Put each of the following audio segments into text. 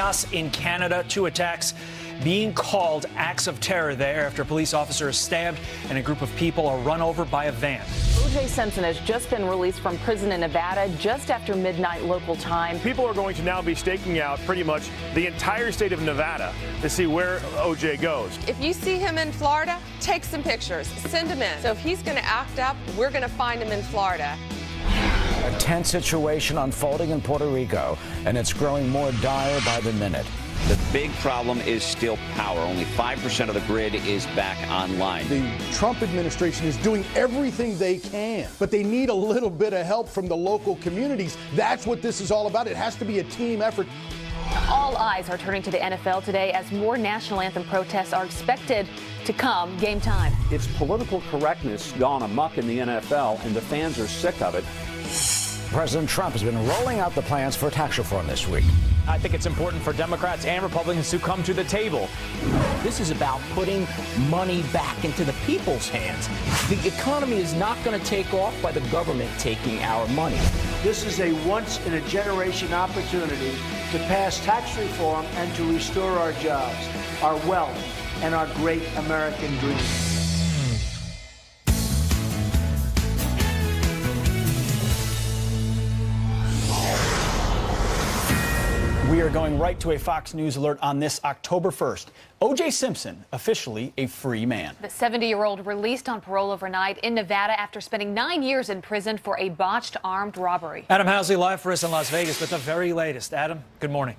Chaos in Canada. 2 attacks being called acts of terror there after a police officer is stabbed and a group of people are run over by a van. O.J. Simpson has just been released from prison in Nevada just after midnight local time. People are going to now be staking out pretty much the entire state of Nevada to see where O.J. goes. If you see him in Florida, take some pictures, send him in. So if he's going to act up, we're going to find him in Florida. A tense situation unfolding in Puerto Rico, and it's growing more dire by the minute. The big problem is still power. Only 5% of the grid is back online. The Trump administration is doing everything they can, but they need a little bit of help from the local communities. That's what this is all about. It has to be a team effort. All eyes are turning to the NFL today as more national anthem protests are expected to come game time. It's political correctness gone amok in the NFL, and the fans are sick of it. President Trump has been rolling out the plans for tax reform this week. I think it's important for Democrats and Republicans to come to the table. This is about putting money back into the people's hands. The economy is not going to take off by the government taking our money. This is a once-in-a-generation opportunity to pass tax reform and to restore our jobs, our wealth, and our great American dream. We are going right to a Fox News alert on this October 1st. O.J. Simpson, officially a free man. The 70-year-old released on parole overnight in Nevada after spending 9 years in prison for a botched armed robbery. Adam Housley live for us in Las Vegas with the very latest. Adam, good morning.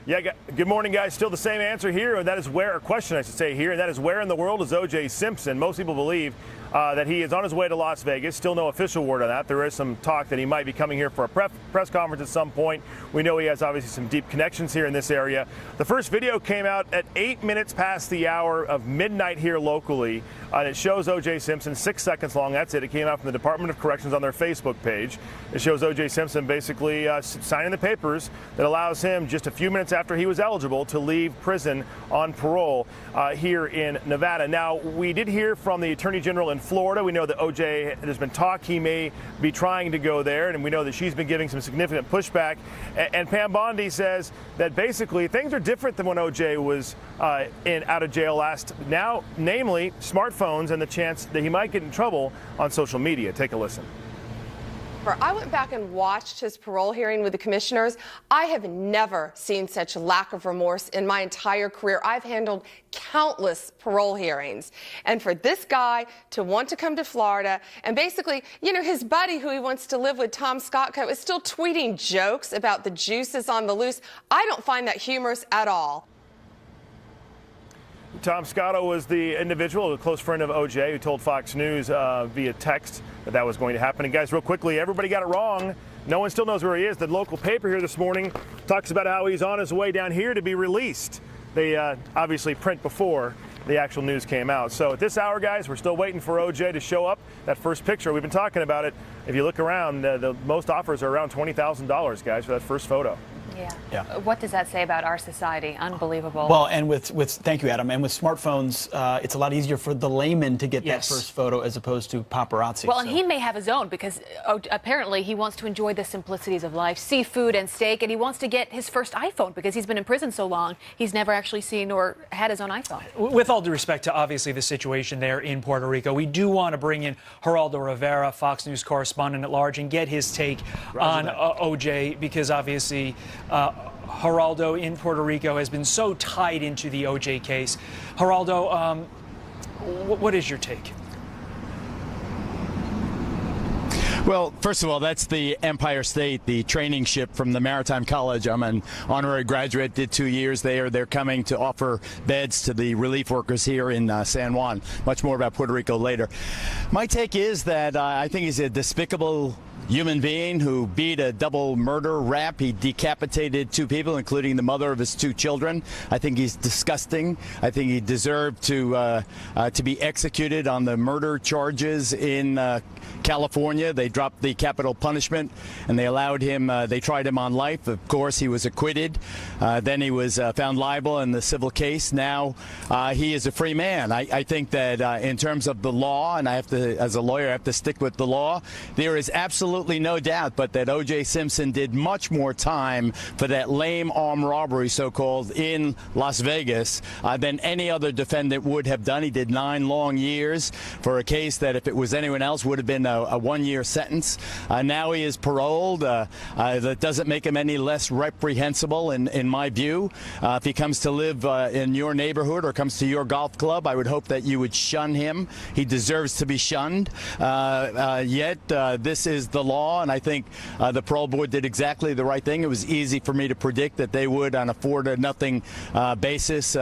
Yeah, good morning, guys. Still the same answer here, and that is where, or question I should say here, and that is where in the world is O.J. Simpson? Most people believe that he is on his way to Las Vegas. Still no official word on that. There is some talk that he might be coming here for a press conference at some point. We know he has obviously some deep connections here in this area. The first video came out at 8 minutes past the hour of midnight here locally, and it shows O.J. Simpson, 6 seconds long. That's it. It came out from the Department of Corrections on their Facebook page. It shows O.J. Simpson basically signing the papers that allows him just a few minutes after he was eligible to leave prison on parole here in Nevada. Now, we did hear from the Attorney General in Florida. We know that O.J., there's been talk he may be trying to go there, and we know that she's been giving some significant pushback. And Pam Bondi says that basically things are different than when O.J. was out of jail last. Now, namely, smartphones and the chance that he might get in trouble on social media. Take a listen. I went back and watched his parole hearing with the commissioners. I have never seen such lack of remorse in my entire career. I've handled countless parole hearings. And for this guy to want to come to Florida and basically, you know, his buddy who he wants to live with, Tom Scott, is still tweeting jokes about the juices on the loose. I don't find that humorous at all. Tom Scotto was the individual, a close friend of O.J., who told Fox News via text that was going to happen. And guys, real quickly, everybody got it wrong. No one still knows where he is. The local paper here this morning talks about how he's on his way down here to be released. They obviously print before the actual news came out. So at this hour, guys, we're still waiting for O.J. to show up. That first picture, we've been talking about it. If you look around, the most offers are around $20,000, guys, for that first photo. Yeah. What does that say about our society? Unbelievable. Well, and with thank you, Adam. And with smartphones, it's a lot easier for the layman to get that first photo as opposed to paparazzi. Well, and he may have his own because apparently he wants to enjoy the simplicities of life, seafood and steak, and he wants to get his first iPhone because he's been in prison so long. He's never actually seen or had his own iPhone. With all due respect to obviously the situation there in Puerto Rico, we do want to bring in Geraldo Rivera, Fox News correspondent at large, and get his take on O.J. because obviously Geraldo in Puerto Rico has been so tied into the O.J. case. Geraldo, what is your take? Well, first of all, that's the Empire State, the training ship from the Maritime College. I'm an honorary graduate, did 2 years there. They're coming to offer beds to the relief workers here in San Juan. Much more about Puerto Rico later. My take is that I think he's a despicable human being who beat a double murder rap. He decapitated 2 people, including the mother of his 2 children. I think he's disgusting. I think he deserved to be executed on the murder charges in California. They dropped the capital punishment and they allowed him, they tried him on life. Of course, he was acquitted. Then he was found liable in the civil case. Now he is a free man. I think that in terms of the law, and I have to, as a lawyer, I have to stick with the law, there is absolutely absolutely no doubt but that O.J. Simpson did much more time for that lame armed robbery, so-called, in Las Vegas than any other defendant would have done. He did 9 long years for a case that, if it was anyone else, would have been a 1-year sentence. Now he is paroled. That doesn't make him any less reprehensible in my view. If he comes to live in your neighborhood or comes to your golf club, I would hope that you would shun him. He deserves to be shunned. Yet this is the law, and I think the parole board did exactly the right thing. It was easy for me to predict that they would, on a 4-0 basis,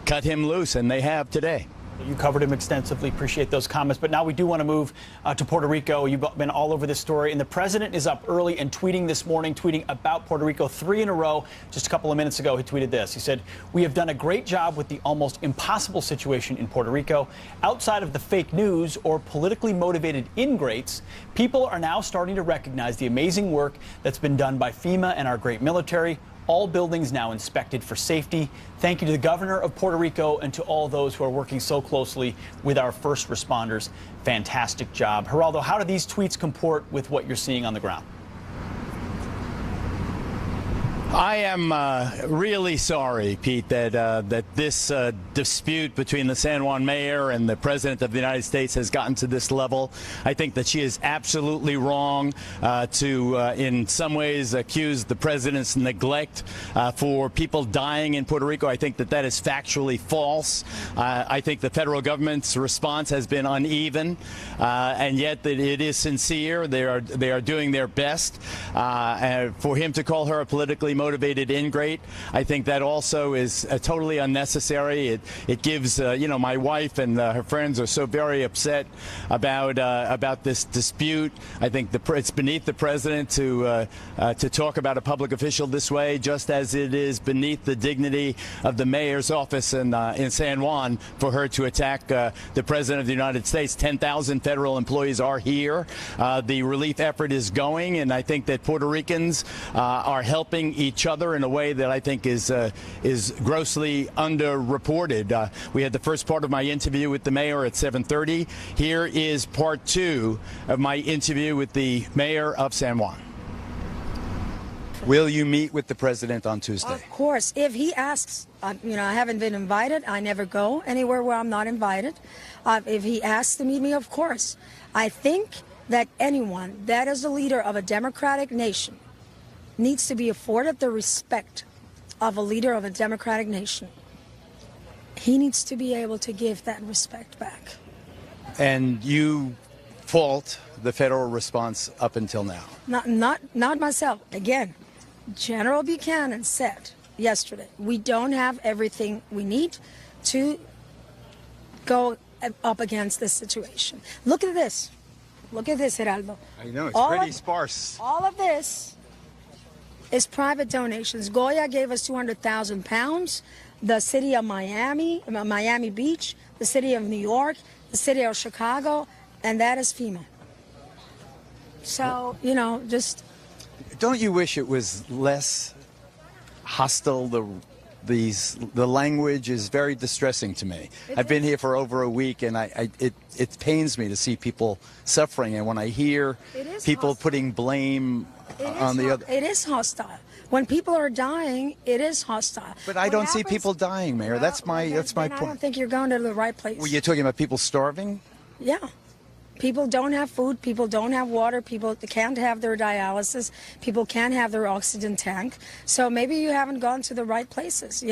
cut him loose, and they have today. You covered him extensively. Appreciate those comments. But now we do want to move to Puerto Rico. You've been all over this story. And the president is up early and tweeting this morning, tweeting about Puerto Rico 3 in a row. Just a couple of minutes ago, he tweeted this. He said, "We have done a great job with the almost impossible situation in Puerto Rico. Outside of the fake news or politically motivated ingrates, people are now starting to recognize the amazing work that's been done by FEMA and our great military. All buildings now inspected for safety. Thank you to the governor of Puerto Rico and to all those who are working so closely with our first responders. Fantastic job." Geraldo, how do these tweets comport with what you're seeing on the ground? I am really sorry, Pete, that this dispute between the San Juan mayor and the president of the United States has gotten to this level. I think that she is absolutely wrong to, in some ways, accuse the president's neglect for people dying in Puerto Rico. I think that is factually false. I think the federal government's response has been uneven, and yet it is sincere. They are doing their best. For him to call her a politically motivated ingrate, I think that also is totally unnecessary. It gives, my wife and her friends are so very upset about this dispute. I think it's beneath the president to talk about a public official this way, just as it is beneath the dignity of the mayor's office in San Juan for her to attack the president of the United States. 10,000 federal employees are here. The relief effort is going, and I think that Puerto Ricans are helping each other in a way that I think is grossly underreported. We had the first part of my interview with the mayor at 7:30. Here is part 2 of my interview with the mayor of San Juan. Will you meet with the president on Tuesday? Of course. If he asks, I haven't been invited. I never go anywhere where I'm not invited. If he asks to meet me, of course. I think that anyone that is the leader of a democratic nation needs to be afforded the respect of a leader of a democratic nation. He needs to be able to give that respect back. And you fault the federal response up until now? Not myself. Again, General Buchanan said yesterday, we don't have everything we need to go up against this situation. Look at this. Look at this, Geraldo. I know, it's pretty sparse. All of this is private donations. Goya gave us 200,000 pounds. The city of Miami Beach, the city of New York, the city of Chicago, and that is FEMA. So, just... Don't you wish it was less hostile? The language is very distressing to me. I've been here for over a week, and it pains me to see people suffering. And when I hear people putting blame on the other, it is hostile. When people are dying, it is hostile. But I don't see people dying, Mayor. Well, that's my point. I don't think you're going to the right place. Were you talking about people starving? Yeah. People don't have food. People don't have water. People can't have their dialysis. People can't have their oxygen tank. So maybe you haven't gone to the right places.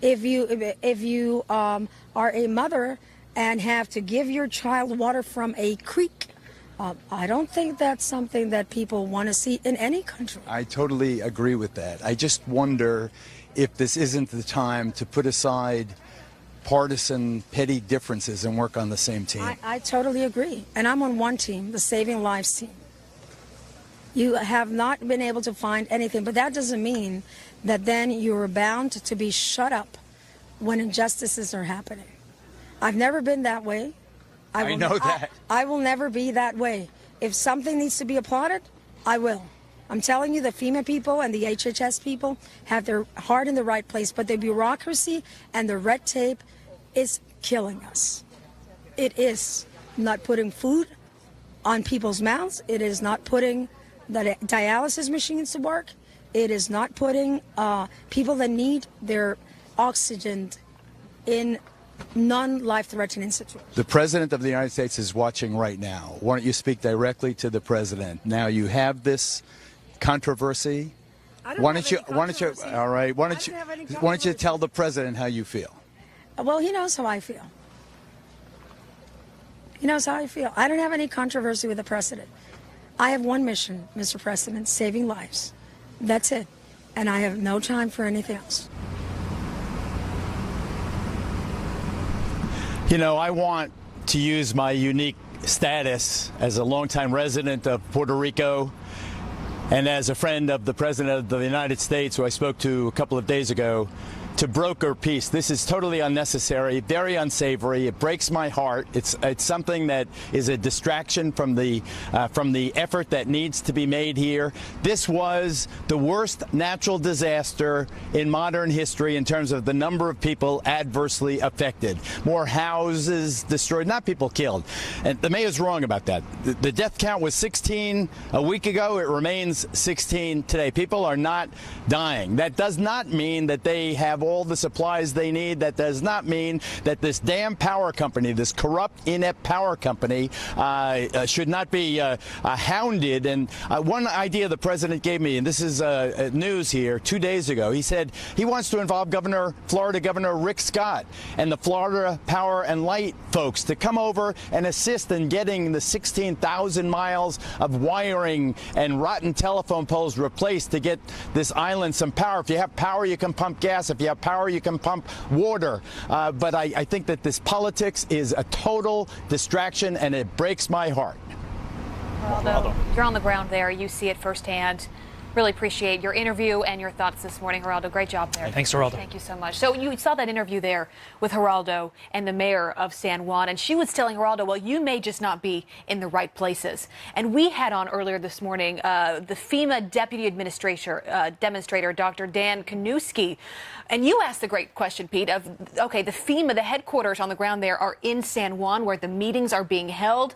If you are a mother and have to give your child water from a creek, I don't think that's something that people want to see in any country. I totally agree with that. I just wonder if this isn't the time to put aside partisan, petty differences and work on the same team. I totally agree. And I'm on one team, the Saving Lives team. You have not been able to find anything, but that doesn't mean that then you're bound to be shut up when injustices are happening. I've never been that way. I know that. I will never be that way. If something needs to be applauded, I will. I'm telling you, the FEMA people and the HHS people have their heart in the right place, but the bureaucracy and the red tape is killing us. It is not putting food on people's mouths. It is not putting the dialysis machines to work. It is not putting people that need their oxygen in non-life-threatening situations. The President of the United States is watching right now. Why don't you speak directly to the President? Now you have this controversy. Why don't you tell the President how you feel? Well, he knows how I feel. He knows how I feel. I don't have any controversy with the President. I have one mission, Mr. President, saving lives. That's it. And I have no time for anything else. You know, I want to use my unique status as a longtime resident of Puerto Rico and as a friend of the President of the United States, who I spoke to a couple of days ago, to broker peace. This is totally unnecessary, very unsavory. It breaks my heart. It's something that is a distraction from the effort that needs to be made here. This was the worst natural disaster in modern history in terms of the number of people adversely affected. More houses destroyed, not people killed. And the mayor's wrong about that. The death count was 16 a week ago. It remains 16 today. People are not dying. That does not mean that they have all the supplies they need. That does not mean that this damn power company, this corrupt, inept power company, should not be hounded. And one idea the President gave me, and this is news here, 2 days ago, he said he wants to involve Florida Governor Rick Scott and the Florida Power and Light folks to come over and assist in getting the 16,000 miles of wiring and rotten telephone poles replaced to get this island some power. If you have power, you can pump gas. If you have power, you can pump water. But I think that this politics is a total distraction, and it breaks my heart. Geraldo, you're on the ground there. You see it firsthand. Really appreciate your interview and your thoughts this morning, Geraldo. Great job there. Thanks, Geraldo. Thank you so much. So you saw that interview there with Geraldo and the mayor of San Juan, and she was telling Geraldo, well, you may just not be in the right places. And we had on earlier this morning the FEMA deputy demonstrator, Dr. Dan Kanuski. And you asked the great question, Pete, of, okay, the FEMA, the headquarters on the ground there are in San Juan where the meetings are being held.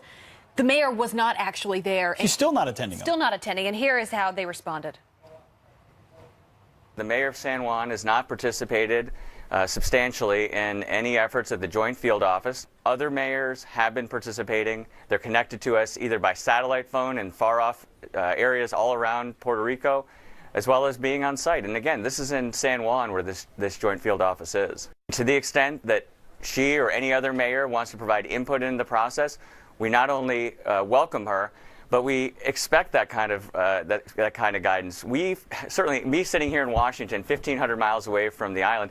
The mayor was not actually there. She's still not attending. Still not attending, and here is how they responded. The mayor of San Juan has not participated substantially in any efforts at the Joint Field Office. Other mayors have been participating. They're connected to us either by satellite phone in far-off areas all around Puerto Rico, as well as being on site. And again, this is in San Juan where this Joint Field Office is. To the extent that she or any other mayor wants to provide input in the process, we not only welcome her, but we expect that kind of guidance. Certainly, me sitting here in Washington, 1,500 miles away from the island,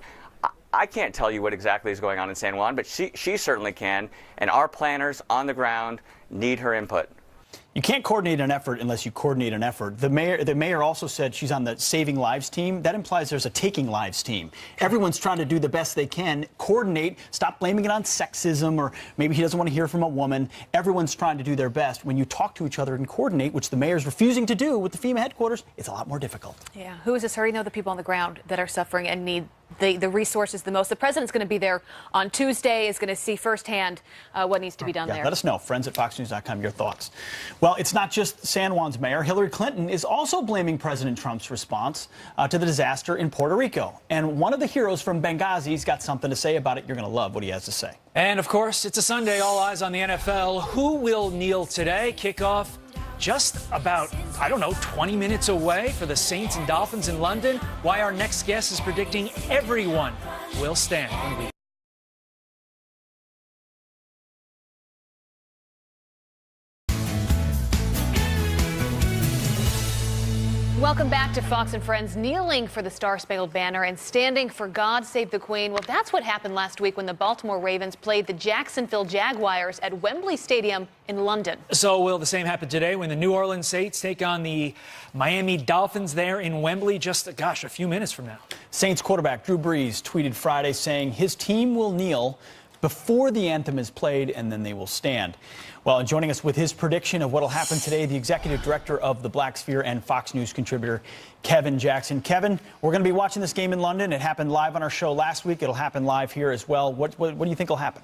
I can't tell you what exactly is going on in San Juan, but she certainly can. And our planners on the ground need her input. You can't coordinate an effort unless you coordinate an effort. The mayor also said she's on the Saving Lives team. That implies there's a Taking Lives team. Everyone's trying to do the best they can, coordinate, stop blaming it on sexism, or maybe he doesn't want to hear from a woman. Everyone's trying to do their best. When you talk to each other and coordinate, which the mayor's refusing to do with the FEMA headquarters, it's a lot more difficult. Yeah, who is this hurting, though? The people on the ground that are suffering and need the resources the most. The president's going to be there on Tuesday, is going to see firsthand what needs to be done there. Let us know. Friends at FoxNews.com, your thoughts. Well, it's not just San Juan's mayor. Hillary Clinton is also blaming President Trump's response to the disaster in Puerto Rico. And one of the heroes from Benghazi's got something to say about it. You're going to love what he has to say. And, of course, it's a Sunday. All eyes on the NFL. Who will kneel today? Kickoff just about, 20 minutes away for the Saints and Dolphins in London. Why our next guest is predicting everyone will stand when we Welcome back to Fox and Friends. Kneeling for the Star-Spangled Banner and standing for God Save the Queen. Well, that's what happened last week when the Baltimore Ravens played the Jacksonville Jaguars at Wembley Stadium in London. So will the same happen today when the New Orleans Saints take on the Miami Dolphins there in Wembley just, a few minutes from now? Saints quarterback Drew Brees tweeted Friday saying his team will kneel before the anthem is played, and then they will stand. Well, and joining us with his prediction of what will happen today, the executive director of the Black Sphere and Fox News contributor, Kevin Jackson. Kevin, we're going to be watching this game in London. It happened live on our show last week. It'll happen live here as well. What do you think will happen?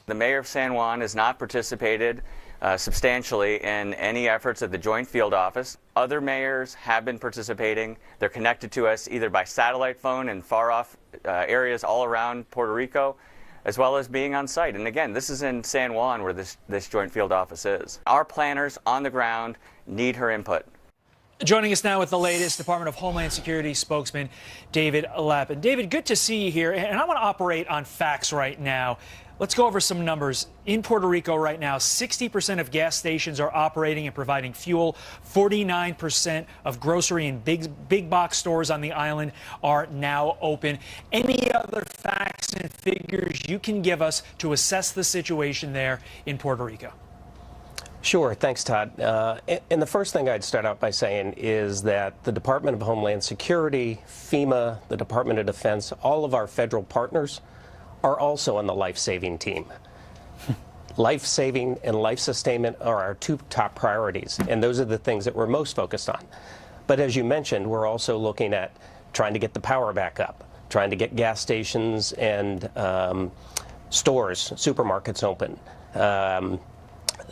The mayor of San Juan has not participated substantially in any efforts at the Joint Field Office. Other mayors have been participating. They're connected to us either by satellite phone in far-off areas all around Puerto Rico, as well as being on site. And again, this is in San Juan where this Joint Field Office is. Our planners on the ground need her input. Joining us now with the latest, Department of Homeland Security spokesman David Lappin. David, good to see you here, and I want to operate on facts right now. Let's go over some numbers. In Puerto Rico right now, 60% of gas stations are operating and providing fuel. 49% of grocery and big box stores on the island are now open. Any other facts and figures you can give us to assess the situation there in Puerto Rico? Sure. Thanks, Todd. And the first thing I'd start out by saying is that the Department of Homeland Security, FEMA, the Department of Defense, all of our federal partners are also on the life-saving team. Life-saving and life sustainment are our two top priorities, and those are the things that we're most focused on. But as you mentioned, we're also looking at trying to get the power back up, trying to get gas stations and stores, supermarkets open.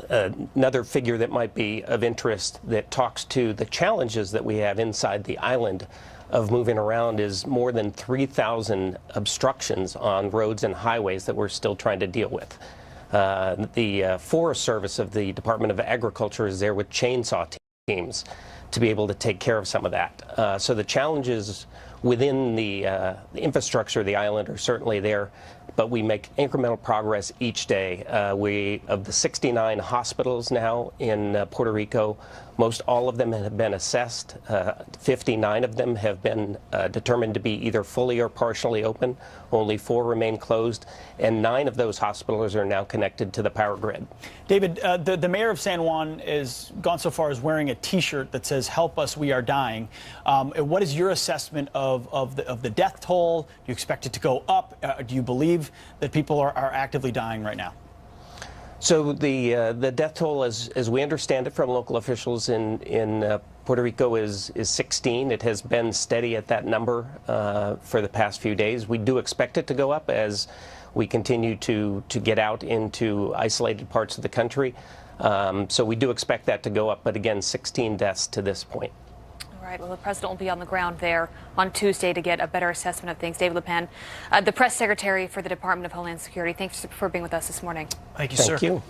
Another figure that might be of interest that talks to the challenges that we have inside the island of moving around is more than 3,000 obstructions on roads and highways that we're still trying to deal with. The Forest Service of the Department of Agriculture is there with chainsaw teams to be able to take care of some of that. So the challenges within the infrastructure of the island are certainly there, but we make incremental progress each day. Of the 69 hospitals now in Puerto Rico, most all of them have been assessed. 59 of them have been determined to be either fully or partially open. Only 4 remain closed, and 9 of those hospitals are now connected to the power grid. David, the mayor of San Juan has gone so far as wearing a T-shirt that says, "Help us, we are dying." What is your assessment of the death toll? Do you expect it to go up? Do you believe that people are actively dying right now? So the death toll, as we understand it from local officials in Puerto Rico, is 16. It has been steady at that number for the past few days. We do expect it to go up as we continue to get out into isolated parts of the country. So we do expect that to go up, but again, 16 deaths to this point. All right, well, the president will be on the ground there on Tuesday to get a better assessment of things. David Lappin, the press secretary for the Department of Homeland Security, thanks for being with us this morning. Thank you, sir. Thank you.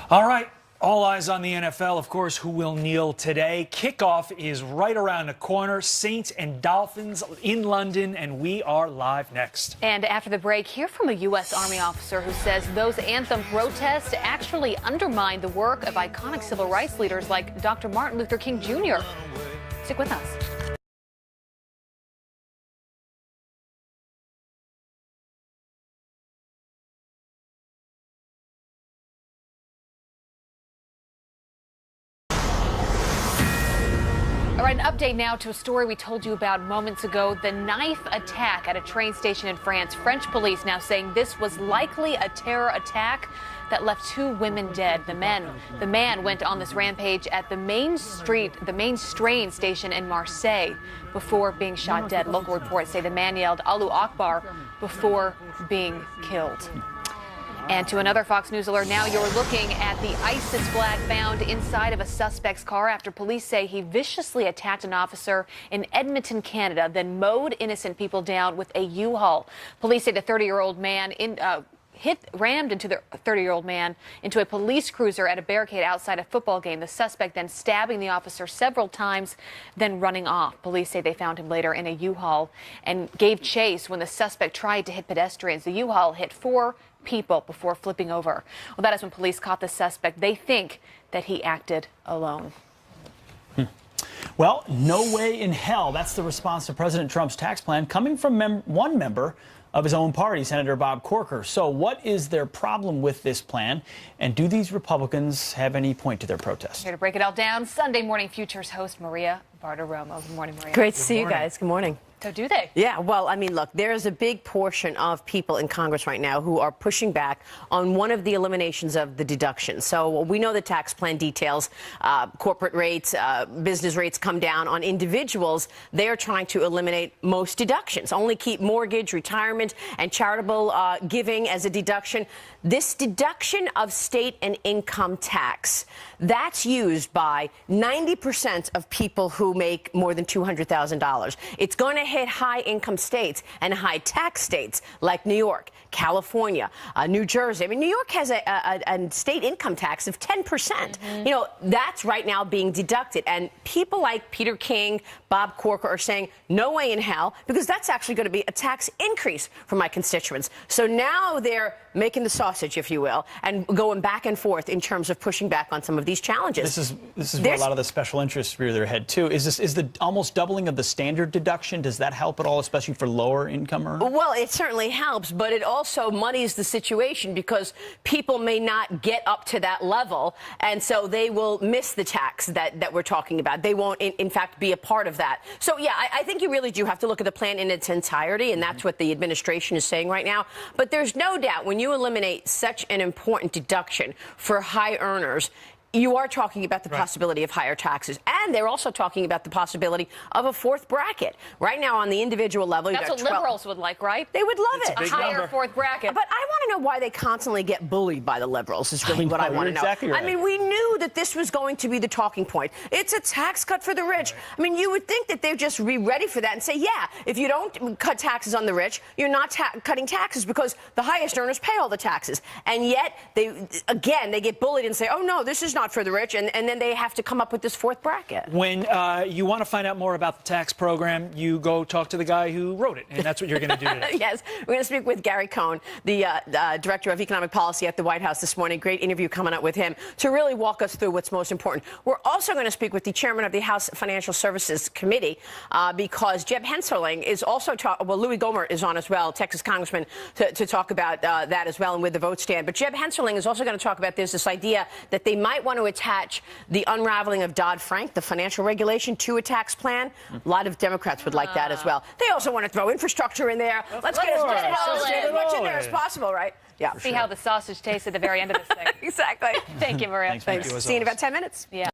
All right. All eyes on the NFL, of course, who will kneel today. Kickoff is right around the corner. Saints and Dolphins in London, and we are live next. And after the break, hear from a U.S. Army officer who says those anthem protests actually undermine the work of iconic civil rights leaders like Dr. Martin Luther King Jr. Stick with us. All right, an update now to a story we told you about moments ago, the knife attack at a train station in France. French police now saying this was likely a terror attack that left 2 women dead. The man went on this rampage at the main train station in Marseille before being shot dead. Local reports say the man yelled Allahu Akbar before being killed. And to another Fox News alert, now you're looking at the ISIS flag found inside of a suspect's car after police say he viciously attacked an officer in Edmonton, Canada, then mowed innocent people down with a U-Haul. Police say the 30-year-old man rammed into the 30-year-old man into a police cruiser at a barricade outside a football game. The suspect then stabbing the officer several times, then running off. Police say they found him later in a U-Haul and gave chase when the suspect tried to hit pedestrians. The U-Haul hit 4 people before flipping over. Well, that is when police caught the suspect. They think that he acted alone. Well, no way in hell. That's the response to President Trump's tax plan coming from one member of his own party, Senator Bob Corker. So what is their problem with this plan? And do these Republicans have any point to their protest? Here to break it all down, Sunday Morning Futures host Maria Bartiromo. Good morning, Maria. Great to see you guys. Good morning. So do they? Yeah, well, I mean, look, there is a big portion of people in Congress right now who are pushing back on one of the eliminations of the deductions. So we know the tax plan details, corporate rates, business rates come down. On individuals, they're trying to eliminate most deductions, only keep mortgage, retirement, and charitable giving as a deduction. This deduction of state and income tax, that's used by 90% of people who make more than $200,000. It's going to hit high-income states and high-tax states like New York, California, New Jersey. I mean, New York has a state income tax of 10%. You know, that's right now being deducted. And people like Peter King, Bob Corker are saying, no way in hell, because that's actually going to be a tax increase for my constituents. So now they're making the sausage, if you will, and going back and forth in terms of pushing back on some of these challenges. This is where a lot of the special interests rear their head, too. Is the almost doubling of the standard deduction, does that help at all, especially for lower income earners? Well, it certainly helps, but it also muddies the situation because people may not get up to that level, and so they will miss the tax that we're talking about. They won't, in fact, be a part of that. So, yeah, I think you really do have to look at the plan in its entirety, and that's what the administration is saying right now. But there's no doubt when you eliminate such an important deduction for high earners, you are talking about the possibility of higher taxes. And they're also talking about the possibility of a fourth bracket. Right now, on the individual level, that's what liberals would like, right? They would love it. A higher fourth bracket. But I want to know why they constantly get bullied by the liberals is really what I want to know. Exactly right. I mean, we knew that this was going to be the talking point. It's a tax cut for the rich. I mean, you would think that they'd just be ready for that and say, yeah, if you don't cut taxes on the rich, you're not cutting taxes because the highest earners pay all the taxes. And yet, they get bullied and say, oh, no, this is not for the rich. And then they have to come up with this fourth bracket. When you want to find out more about the tax program, you go talk to the guy who wrote it, and that's what you're going to do today. Yes, we're going to speak with Gary Cohn, the Director of Economic Policy at the White House this morning. Great interview coming up with him to really walk us through what's most important. We're also going to speak with the chairman of the House Financial Services Committee because Jeb Hensarling is also Louis Gohmert is on as well, Texas congressman, to talk about that as well and with the vote stand. But Jeb Hensarling is also going to talk about this idea that they might want to attach the unraveling of Dodd-Frank, the financial regulation, to a tax plan. A lot of Democrats would like that as well. They also want to throw infrastructure in there. Let's get as much in there as possible, right? Yeah. See how the sausage tastes at the very end of this thing. Exactly. Thank you, Maria. Thanks. See you in about 10 minutes. Yeah.